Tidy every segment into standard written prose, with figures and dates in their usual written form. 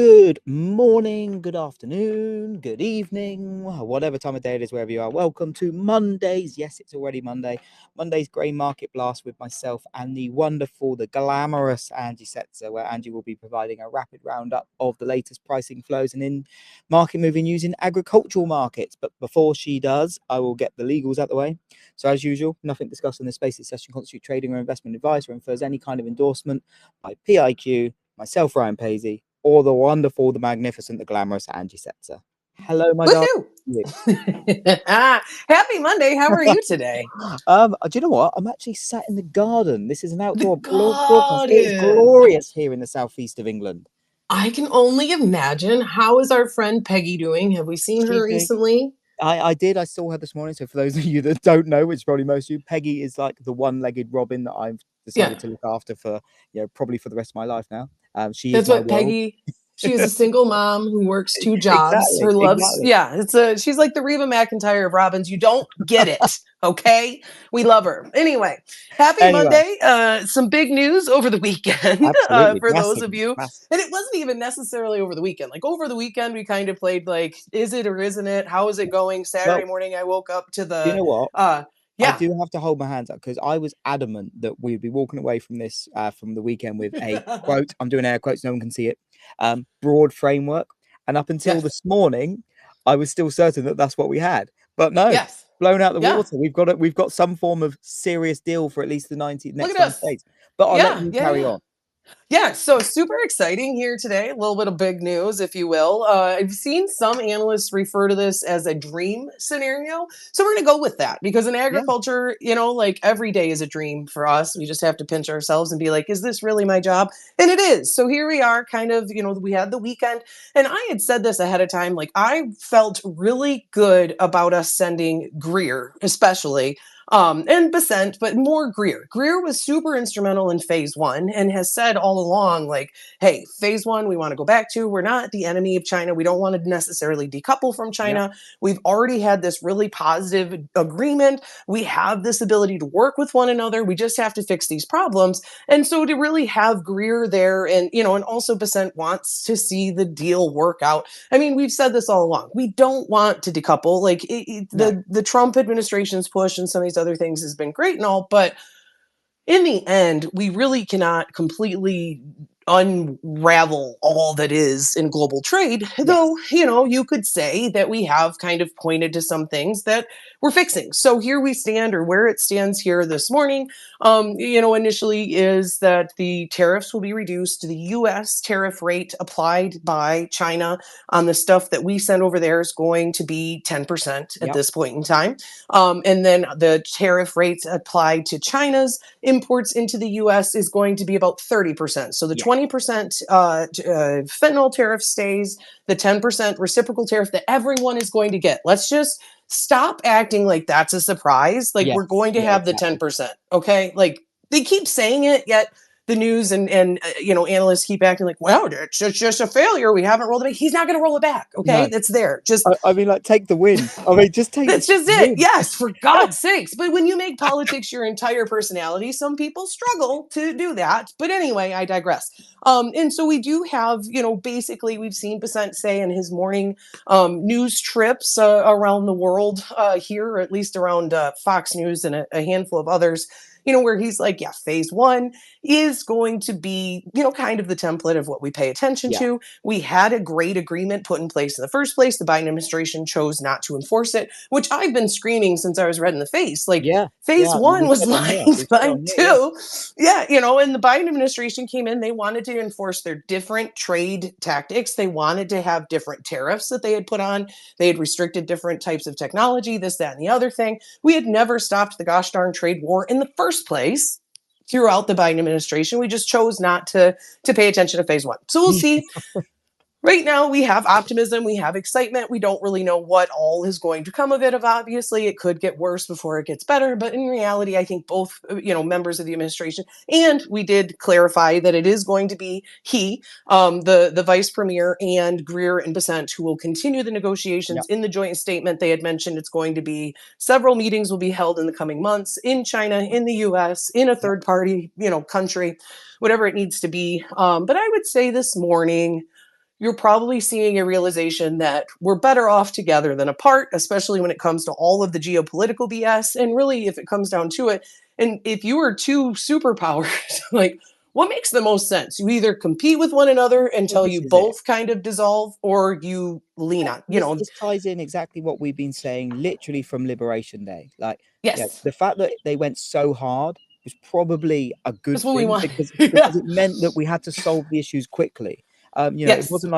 Good morning, good afternoon, good evening, whatever time of day it is, wherever you are. Welcome to Mondays. Yes, it's already Monday. Monday's Grey Market Blast with myself and the wonderful, the glamorous Angie Setzer, where Angie will be providing a rapid roundup of the latest pricing flows and in market moving news in agricultural markets. But before she does, I will get the legals out the way. So as usual, nothing discussed on this space. This session constitutes trading or investment advice or infers any kind of endorsement by PIQ, myself, Ryan Paisley, or the wonderful, the magnificent, the glamorous Angie Setzer. Hello, my darling. Happy Monday. How are you today? Do you know what? I'm actually sat in the garden. This is an outdoor broadcast. It is Garden. glorious here in the southeast of England. I can only imagine. How is our friend Peggy doing? Have we seen her recently? I did. I saw her this morning. So for those of you that don't know, which is probably most of you, Peggy is like the one-legged robin that I've decided to look after for, probably for the rest of my life now. That's what Peggy. She is a single mom who works two jobs. She's like the Reba McEntire of Robins. You don't get it, okay? We love her. Anyway, happy Monday. Some big news over the weekend for those of you. And it wasn't even necessarily over the weekend. Like over the weekend, we kind of played like, is it or isn't it? How is it going? Saturday morning, I woke up to the. Do you know what? Yeah. I do have to hold my hands up because I was adamant that we'd be walking away from this from the weekend with a quote. I'm doing air quotes, no one can see it. Broad framework. And up until this morning, I was still certain that that's what we had. But no, blown out the water. We've got some form of serious deal for at least the next 90 days. But I'll let you carry on. Yeah, so super exciting here today. A little bit of big news, if you will. I've seen some analysts refer to this as a dream scenario. So we're going to go with that because in agriculture, like every day is a dream for us. We just have to pinch ourselves and be like, is this really my job? And it is. So here we are kind of, we had the weekend and I had said this ahead of time. Like I felt really good about us sending Greer, especially and Besant, but more Greer. Greer was super instrumental in phase one and has said all along, like, hey, phase one, we want to go back to. We're not the enemy of China. We don't want to necessarily decouple from China. We've already had this really positive agreement. We have this ability to work with one another. We just have to fix these problems. And so to really have Greer there and, and also Besant wants to see the deal work out. I mean, we've said this all along. We don't want to decouple. Like the Trump administration's push and some of these other things has been great and all, but in the end, we really cannot completely unravel all that is in global trade, though, you could say that we have kind of pointed to some things that we're fixing. So here we stand, or where it stands here this morning, initially is that the tariffs will be reduced. The U.S. tariff rate applied by China on the stuff that we send over there is going to be 10% at this point in time. And then the tariff rates applied to China's imports into the U.S. is going to be about 30%. So the 20% fentanyl tariff stays, the 10% reciprocal tariff that everyone is going to get. Let's just stop acting like that's a surprise. Like we're going to have the 10%. Okay. Like they keep saying it, yet the news and analysts keep acting like, well, it's just a failure. We haven't rolled it back. He's not going to roll it back. Okay. That's there. Just, I mean, like take the win. I mean, just take that's just it. Yes. For God's sakes. But when you make politics your entire personality, some people struggle to do that. But anyway, I digress. And so we do have, basically we've seen Besant say in his morning news trips around the world here, or at least around Fox News and a handful of others, where he's like, phase one is going to be, kind of the template of what we pay attention to. We had a great agreement put in place in the first place. The Biden administration chose not to enforce it, which I've been screaming since I was red in the face. Like phase one was lined by two. And the Biden administration came in, they wanted to enforce their different trade tactics. They wanted to have different tariffs that they had put on. They had restricted different types of technology, this, that, and the other thing. We had never stopped the gosh darn trade war in the first place throughout the Biden administration. We just chose not to pay attention to phase one. So we'll see. Right now, we have optimism, we have excitement. We don't really know what all is going to come of it. Obviously, it could get worse before it gets better. But in reality, I think both, members of the administration, and we did clarify that it is going to be the vice premier and Greer and Besant, who will continue the negotiations. In the joint statement, they had mentioned it's going to be several meetings will be held in the coming months in China, in the U.S., in a third party, country, whatever it needs to be. But I would say this morning, you're probably seeing a realization that we're better off together than apart, especially when it comes to all of the geopolitical BS. And really, if it comes down to it, and if you are two superpowers, like, what makes the most sense? You either compete with one another Well, until this you is it. both kind of dissolve, or you lean on, This ties in exactly what we've been saying literally from Liberation Day. Like, yeah, yes, the fact that they went so hard was probably a good that's what we thing want. because Yeah. it meant that we had to solve the issues quickly. Yes. It wasn't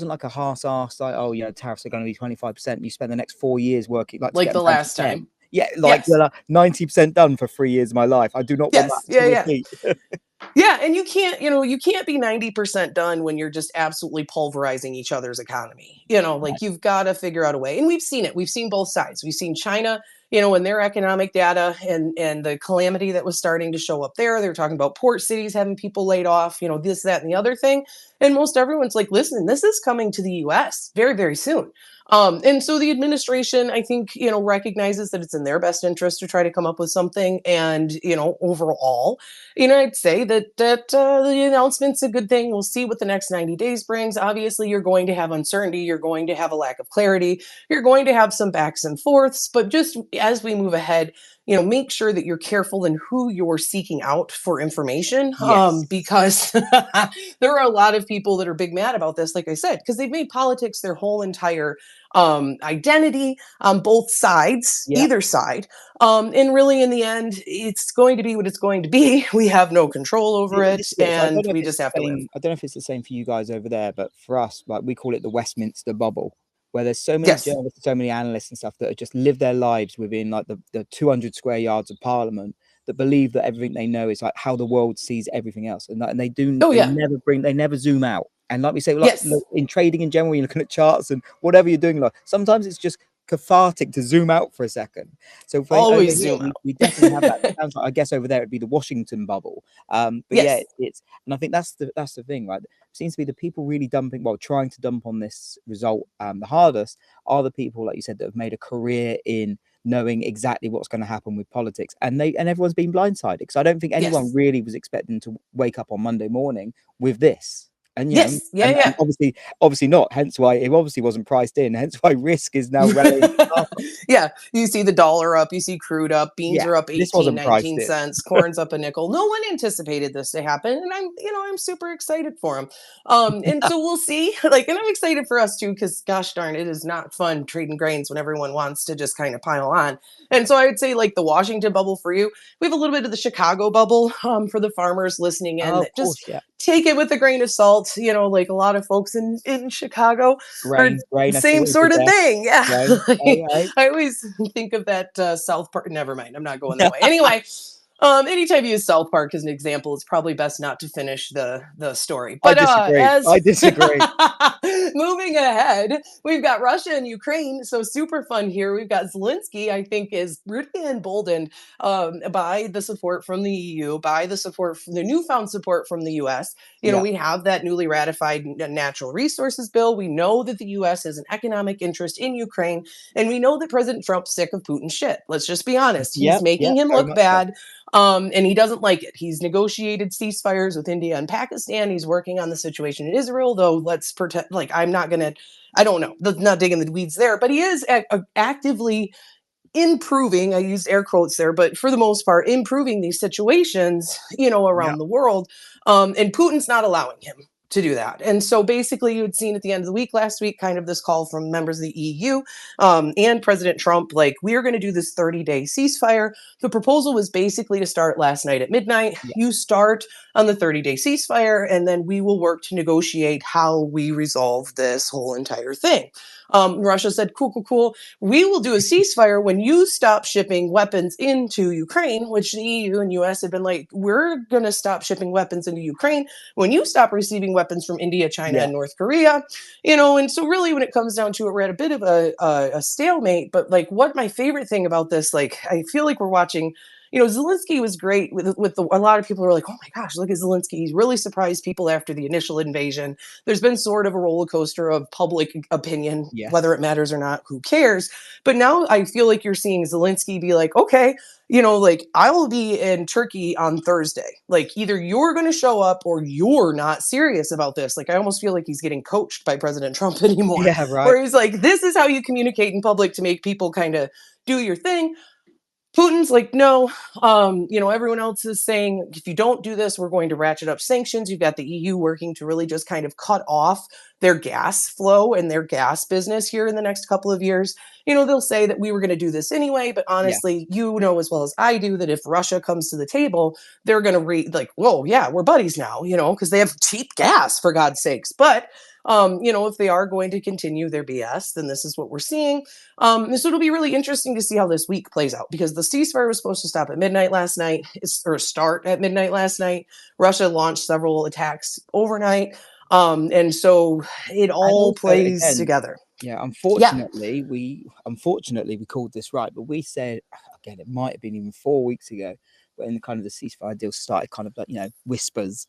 like a half-assed like, oh, tariffs are going to be 25%. You spend the next 4 years working like to Like get them the down to last 10. time. Yeah, like Yes. 90% done for 3 years of my life. I do not want that Yes. to Yeah. Yeah. repeat. Yeah, and you can't be 90% done when you're just absolutely pulverizing each other's economy. Like, you've got to figure out a way. And we've seen it. We've seen both sides. We've seen China, and their economic data and the calamity that was starting to show up there. They were talking about port cities having people laid off, this, that, and the other thing. And most everyone's like, listen, this is coming to the US very, very soon. And so the administration, I think, recognizes that it's in their best interest to try to come up with something. And, overall, I'd say that the announcement's a good thing. We'll see what the next 90 days brings. Obviously, you're going to have uncertainty. You're going to have a lack of clarity. You're going to have some backs and forths. But just as we move ahead, make sure that you're careful in who you're seeking out for information, Yes. because there are a lot of people that are big mad about this, like I said, because they've made politics their whole entire identity on both sides, Yeah. either side. And really, in the end, it's going to be what it's going to be. We have no control over This it, is it. So I and don't know if we it's just the have to live. same. I don't know if it's the same for you guys over there, but for us, like we call it the Westminster bubble, where there's so many Yes. journalists, so many analysts and stuff that have just lived their lives within like the 200 square yards of Parliament that believe that everything they know is like how the world sees everything else, and Oh, yeah. they never zoom out. And like we say, like Yes. in trading in general, you're looking at charts and whatever you're doing, like sometimes it's just cathartic to zoom out for a second. So for over Always here, zoom we definitely have that. out. Sounds like, I guess over there it'd be the Washington bubble. But yeah, Yes. it's and I think that's the thing, right? It seems to be the people really trying to dump on this result the hardest are the people, like you said, that have made a career in knowing exactly what's going to happen with politics, and everyone's been blindsided because I don't think anyone Yes. really was expecting to wake up on Monday morning with this. And Yes. Yeah. and Yeah. obviously not. Hence why it obviously wasn't priced in. Hence why risk is now relative to alpha. Yeah, you see the dollar up, you see crude up, beans Yeah, are up this 18, wasn't priced 19 in. cents, corn's up a nickel. No one anticipated this to happen, and I'm super excited for them. And so we'll see. Like, and I'm excited for us too, because gosh darn, it is not fun trading grains when everyone wants to just kind of pile on. And so I would say, like, the Washington bubble for you, we have a little bit of the Chicago bubble for the farmers listening in, Oh, of that just course, yeah. take it with a grain of salt. Like a lot of folks in Chicago are Grain. I see same what you did sort of there. thing. Yeah. Grain. All right. I always think of that South Park. Never mind. I'm not going that way. Anyway, anytime you use South Park as an example, it's probably best not to finish the story. I But disagree. as I disagree. moving ahead, we've got Russia and Ukraine. So super fun here. We've got Zelensky, I think, is really emboldened by the support from the EU, by the newfound support from the US. Yeah. We have that newly ratified natural resources bill. We know that the US has an economic interest in Ukraine, and we know that President Trump's sick of Putin's shit. Let's just be honest. He's Yep. making Yep. him Very look much so. bad, and he doesn't like it. He's negotiated ceasefires with India and Pakistan. He's working on the situation in Israel, though. Let's pretend like I'm not going to. I don't know. Not digging the weeds there, but he is actively improving. I used air quotes there, but for the most part, improving these situations, Yeah. around the world. And Putin's not allowing him to do that. And so basically, you had seen at the end of the week last week, kind of this call from members of the EU and President Trump, like, we are going to do this 30-day ceasefire. The proposal was basically to start last night at midnight. Yeah. You start on the 30-day ceasefire, and then we will work to negotiate how we resolve this whole entire thing. Russia said, cool, cool, cool. We will do a ceasefire when you stop shipping weapons into Ukraine, which the EU and US have been like, we're going to stop shipping weapons into Ukraine when you stop receiving weapons from India, China, Yeah. and North Korea. And so really when it comes down to it, we're at a bit of a stalemate. But like, what my favorite thing about this, like, I feel like we're watching Zelensky was great with a lot of people were like, oh my gosh, look at Zelensky. He's really surprised people after the initial invasion. There's been sort of a roller coaster of public opinion, whether Yes. it matters or not, who cares? But now I feel like you're seeing Zelensky be like, okay, like I will be in Turkey on Thursday. Like either you're going to show up or you're not serious about this. Like I almost feel like he's getting coached by President Trump anymore, Yeah, right. where he's like, this is how you communicate in public to make people kind of do your thing. Putin's like, no, everyone else is saying, if you don't do this, we're going to ratchet up sanctions. You've got the EU working to really just kind of cut off their gas flow and their gas business here in the next couple of years. They'll say that we were going to do this anyway, but Yeah. honestly, you know as well as I do that if Russia comes to the table, they're going to like, whoa, yeah, we're buddies now, because they have cheap gas, for God's sakes. But if they are going to continue their BS, then this is what we're seeing. So it'll be really interesting to see how this week plays out because the ceasefire was supposed to stop at midnight last night, or start at midnight last night. Russia launched several attacks overnight. And so it And all also, plays again, together. yeah, Yeah. unfortunately we called this right, but we said again it might have been even 4 weeks ago when kind of the ceasefire deal started, kind of like whispers.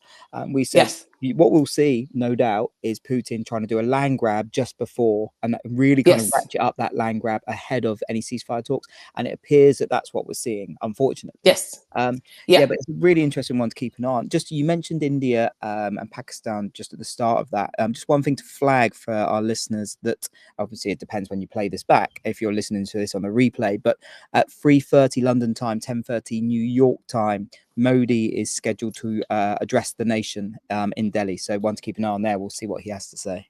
We said Yes. what we'll see, no doubt, is Putin trying to do a land grab just before, and really kind of Yes. ratchet up that land grab ahead of any ceasefire talks. And it appears that that's what we're seeing, unfortunately. Yes. Yeah, Yeah. but it's a really interesting one to keep an eye on. Just you mentioned India and Pakistan just at the start of that. Just one thing to flag for our listeners that obviously it depends when you play this back if you're listening to this on the replay, but at 3:30 London time, 10:30 New York time, Modi is scheduled to address the nation in Delhi. So one to keep an eye on there. We'll see what he has to say.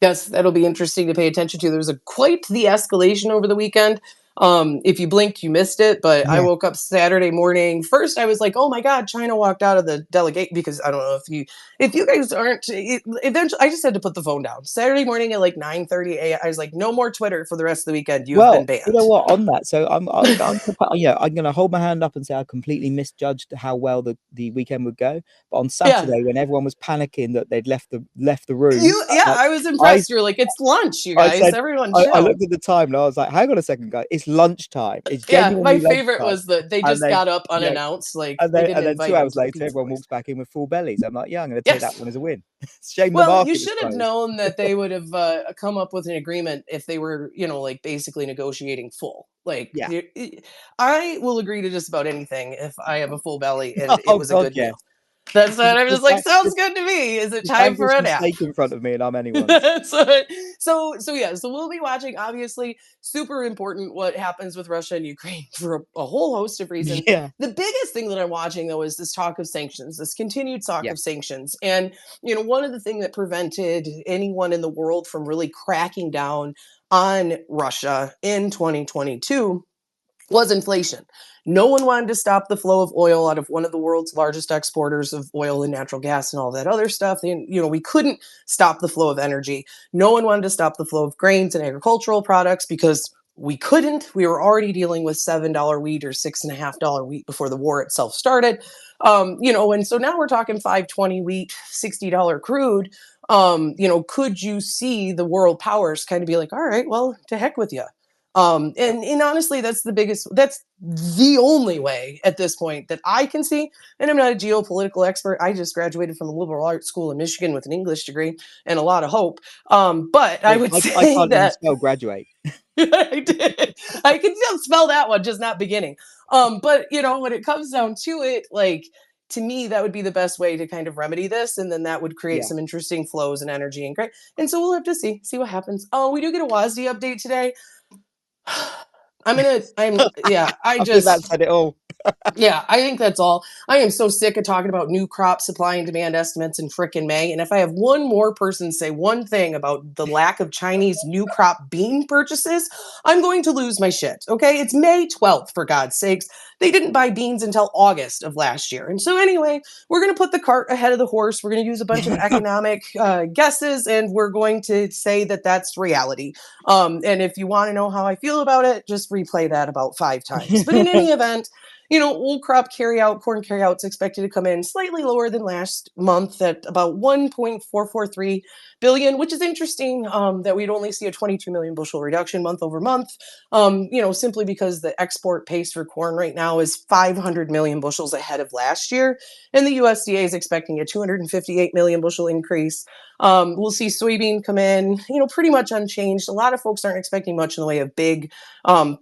Yes, that'll be interesting to pay attention to. There was quite the escalation over the weekend. If you blinked, you missed it. But I Yeah. woke up Saturday morning. First, I was like, "Oh my God, China walked out of the delegate." Because I don't know if you guys aren't. Eventually, I just had to put the phone down. Saturday morning at like 9:30 a.m. I was like, "No more Twitter for the rest of the weekend. You have been Well, you know banned." what? On that, so I'm gonna hold my hand up and say I completely misjudged how well the weekend would go. But on Yeah, Saturday, when everyone was panicking that they'd left the room, yeah, like I was I impressed. You're like, "It's lunch, you I guys. said, Everyone, I chill." looked at the time and I was like, hang on a second, guys, it's lunchtime. It's Yeah, my genuinely favorite lunchtime. was that they And just then, got up you know, unannounced. Like they didn't and then two invite them hours to the later, pizza everyone place. walks back in with full bellies. I'm like, yeah, I'm going to take that Yes. one as a win. Shame the Well, you market was should have closed. known that they would have come up with an agreement if they were, like basically negotiating full. Like, Yeah. I will agree to just about anything if I have a full belly and it Oh, was a God, good yeah. meal. That's Just, what I'm just just, like, hang- sounds just, good to me. Is it just time dangle for a some nap? steak in front of me and I'm anyone's. so, so yeah. So we'll be watching. Obviously, super important what happens with Russia and Ukraine for a whole host of reasons. Yeah. The biggest thing that I'm watching though is this talk of sanctions, this continued talk Yeah. of sanctions, and one of the things that prevented anyone in the world from really cracking down on Russia in 2022 was inflation. No one wanted to stop the flow of oil out of one of the world's largest exporters of oil and natural gas and all that other stuff. And, we couldn't stop the flow of energy. No one wanted to stop the flow of grains and agricultural products because we couldn't. We were already dealing with $7 wheat or $6.50 wheat before the war itself started. And so now we're talking 520 wheat, $60 crude. Could you see the world powers kind of be like, all right, well, to heck with you. And honestly, that's the only way at this point that I can see. And I'm not a geopolitical expert. I just graduated from a liberal arts school in Michigan with an English degree and a lot of hope. But I Well, would I say can't even that spell graduate. I did. I can still spell that one, just not beginning. But when it comes down to it, like to me, that would be the best way to kind of remedy this, and then that would create Yeah. some interesting flows and energy and great. And so we'll have to see what happens. Oh, we do get a WASDE update today. Yeah, I think that said it all. yeah, I think that's all. I am so sick of talking about new crop supply and demand estimates in frickin' May. And if I have one more person say one thing about the lack of Chinese new crop bean purchases, I'm going to lose my shit. Okay? It's May 12th, for God's sakes. They didn't buy beans until August of last year. And so, anyway, we're going to put the cart ahead of the horse. We're going to use a bunch of economic guesses, and we're going to say that that's reality. And if you want to know how I feel about it, just replay that about 5 times. But in any event, old crop carryout, corn carryout's expected to come in slightly lower than last month at about 1.443 billion, which is interesting that we'd only see a 22 million bushel reduction month over month, simply because the export pace for corn right now is 500 million bushels ahead of last year. And the USDA is expecting a 258 million bushel increase. We'll see soybean come in, pretty much unchanged. A lot of folks aren't expecting much in the way of big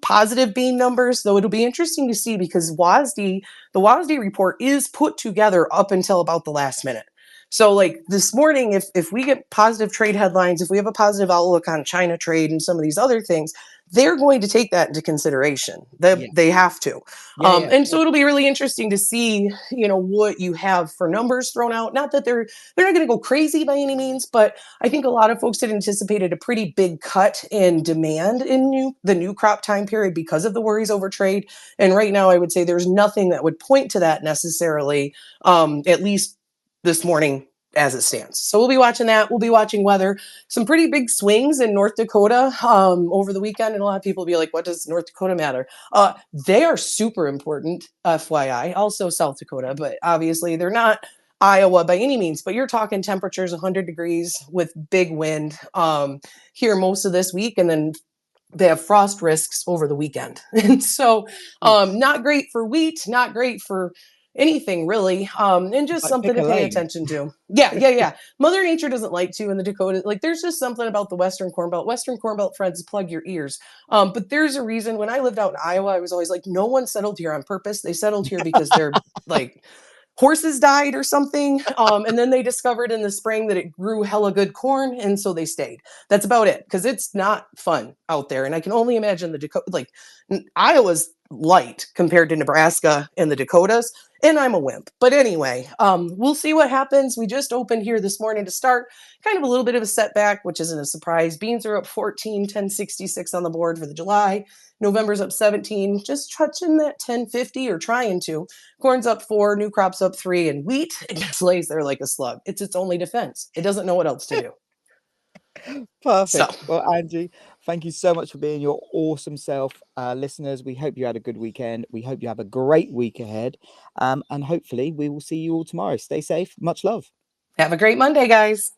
positive bean numbers, though it'll be interesting to see because the WASDE report is put together up until about the last minute. So like this morning, if we get positive trade headlines, if we have a positive outlook on China trade and some of these other things, they're going to take that into consideration. They have to. And so it'll be really interesting to see, what you have for numbers thrown out. Not that they're not going to go crazy by any means, but I think a lot of folks had anticipated a pretty big cut in demand in the new crop time period because of the worries over trade. And right now, I would say there's nothing that would point to that necessarily, at least this morning as it stands. So we'll be watching that. We'll be watching weather. Some pretty big swings in North Dakota over the weekend. And a lot of people will be like, what does North Dakota matter? They are super important, FYI. Also South Dakota, but obviously they're not Iowa by any means, but you're talking temperatures 100 degrees with big wind here most of this week. And then they have frost risks over the weekend. And so not great for wheat, not great for anything really, and just Like something pick to a pay lane. attention to. Yeah. Mother Nature doesn't like to in the Dakota. Like there's just something about the Western Corn Belt. Western Corn Belt friends, plug your ears. But there's a reason. When I lived out in Iowa, I was always like, no one settled here on purpose. They settled here because they're like horses died or something. And then they discovered in the spring that it grew hella good corn. And so they stayed. That's about it. Cause it's not fun out there. And I can only imagine the Dakota, like Iowa's light compared to Nebraska and the Dakotas. And I'm a wimp. But anyway, we'll see what happens. We just opened here this morning to start. Kind of a little bit of a setback, which isn't a surprise. Beans are up 14, 1066 on the board for the July. November's up 17, just touching that 1050 or trying to. Corn's up 4, new crops up 3, and wheat, it just lays there like a slug. It's its only defense. It doesn't know what else to do. So, Perfect. Well, Angie, thank you so much for being your awesome self. Listeners, we hope you had a good weekend. We hope you have a great week ahead. And hopefully we will see you all tomorrow. Stay safe. Much love. have a great Monday, guys.